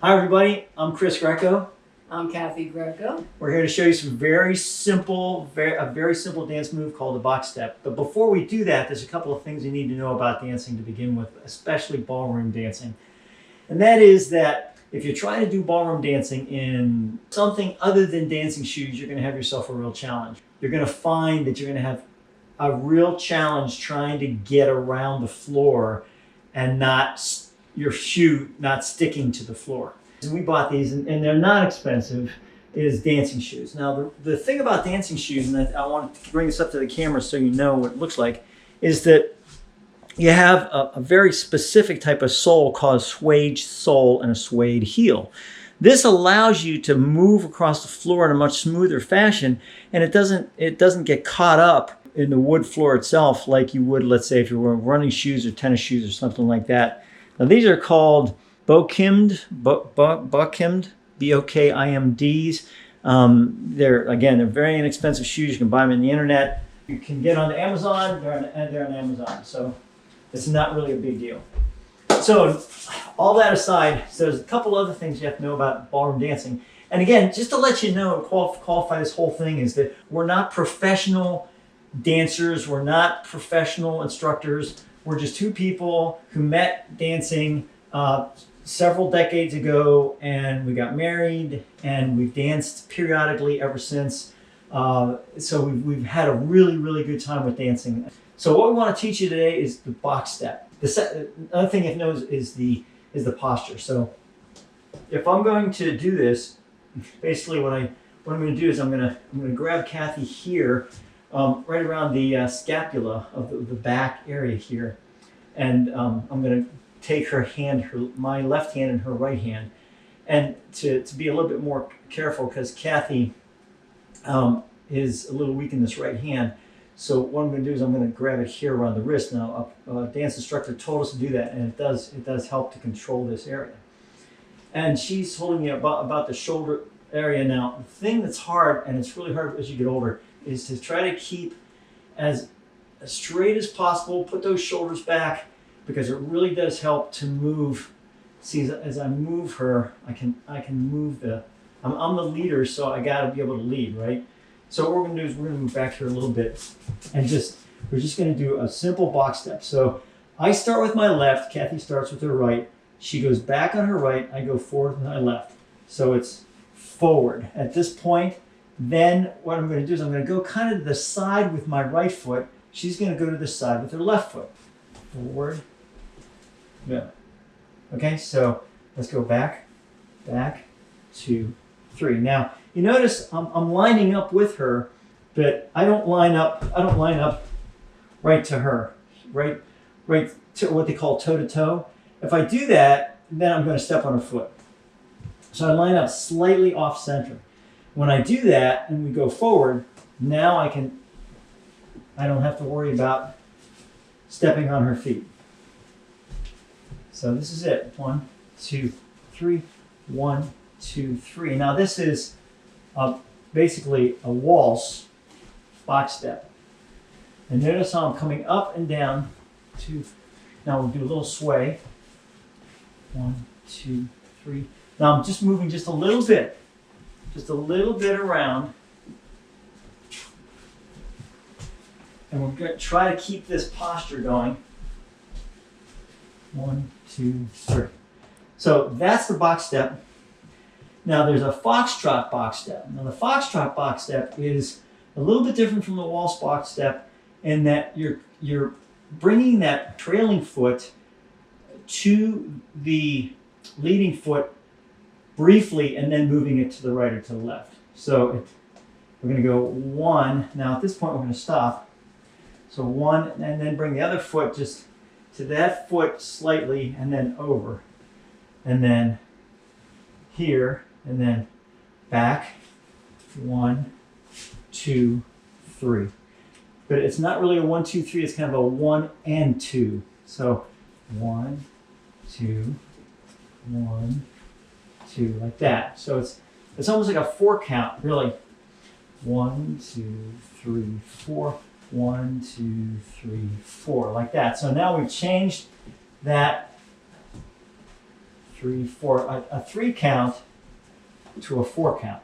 Hi everybody, I'm Chris Greco. I'm Kathy Greco. We're here to show you some very simple dance move called the box step. But before we do that, there's a couple of things you need to know about dancing to begin with, especially ballroom dancing. And that is that if you're trying to do ballroom dancing in something other than dancing shoes, you're going to have yourself a real challenge. You're going to find that you're going to have a real challenge trying to get around the floor and your shoe not sticking to the floor. And we bought these, and they're not expensive, is dancing shoes. Now, the thing about dancing shoes, and I want to bring this up to the camera so you know what it looks like, is that you have a very specific type of sole called suede sole and a suede heel. This allows you to move across the floor in a much smoother fashion, and it doesn't get caught up in the wood floor itself like you would, let's say, if you were wearing running shoes or tennis shoes or something like that. Now, these are called Bokimd, B-O-K-I-M-Ds. They're very inexpensive shoes. You can buy them on the internet. You can get on Amazon. They're on Amazon, so it's not really a big deal. So, all that aside, so there's a couple other things you have to know about ballroom dancing. And again, just to let you know and qualify this whole thing, is that we're not professional dancers. We're not professional instructors. We're just two people who met dancing several decades ago, and we got married, and we've danced periodically ever since. So we've had a really, really good time with dancing. So what we want to teach you today is the box step. The other thing you have to know is the posture. So if I'm going to do this, basically what I'm going to do is I'm going to grab Kathy here, right around the scapula of the back area here, and I'm going to take her hand, my left hand and her right hand, and to be a little bit more careful because Kathy is a little weak in this right hand. So what I'm going to do is I'm going to grab it here around the wrist. Now, a dance instructor told us to do that, and it does help to control this area. And she's holding me about the shoulder area. Now, the thing that's hard, and it's really hard as you get older, is to try to keep as straight as possible. Put those shoulders back, because it really does help to move. See, as I move her, I can move I'm the leader, so I got to be able to lead, right? So what we're going to do is we're going to move back here a little bit, and we're just going to do a simple box step. So I start with my left, Kathy starts with her right, she goes back on her right, I go forward with my left. So it's forward. At this point, then what I'm going to do is I'm going to go kind of to the side with my right foot. She's going to go to the side with her left foot. Forward. Yeah. Okay, so let's go back, 2, 3. Now you notice I'm lining up with her, but I don't line up right to her, right to what they call toe to toe. If I do that, then I'm going to step on her foot. So I line up slightly off center. When I do that and we go forward, now I don't have to worry about stepping on her feet. So this is it. 1, 2, 3. 1, 2, 3. Now this is basically a waltz box step. And notice how I'm coming up and down. 2. Now we'll do a little sway. 1, 2, 3. Now I'm just moving just a little bit around. And we're going to try to keep this posture going. 1, 2, 3. So that's the box step. Now there's a foxtrot box step. Now the foxtrot box step is a little bit different from the waltz box step in that you're bringing that trailing foot to the leading foot briefly and then moving it to the right or to the left. So we're going to go 1. Now at this point we're going to stop. So 1, and then bring the other foot just to that foot slightly, and then over, and then here, and then back. 1, 2, 3. But it's not really a 1, 2, 3. It's kind of a 1 and 2. So 1, 2, 1, 2, like that. So it's almost like a 4 count, really. 1, 2, 3, 4. 1, 2, 3, 4, like that. So now we've changed that 3, 4, a 3 count to a 4 count.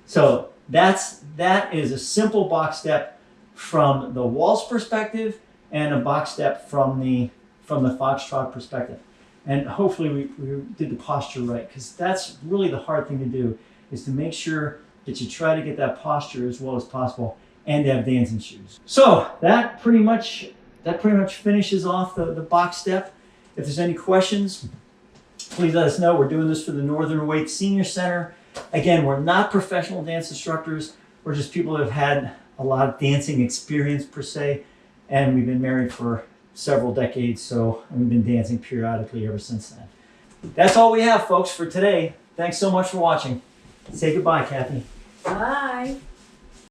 So that is a simple box step from the waltz perspective and a box step from the foxtrot perspective. And hopefully we did the posture right, because that's really the hard thing to do, is to make sure that you try to get that posture as well as possible and to have dancing shoes. So that pretty much finishes off the box step. If there's any questions, please let us know. We're doing this for the Northern Wake Senior Center. Again, we're not professional dance instructors. We're just people that have had a lot of dancing experience per se, and we've been married for several decades, so we've been dancing periodically ever since then. That's all we have, folks, for today. Thanks so much for watching. Say goodbye, Kathy. Bye.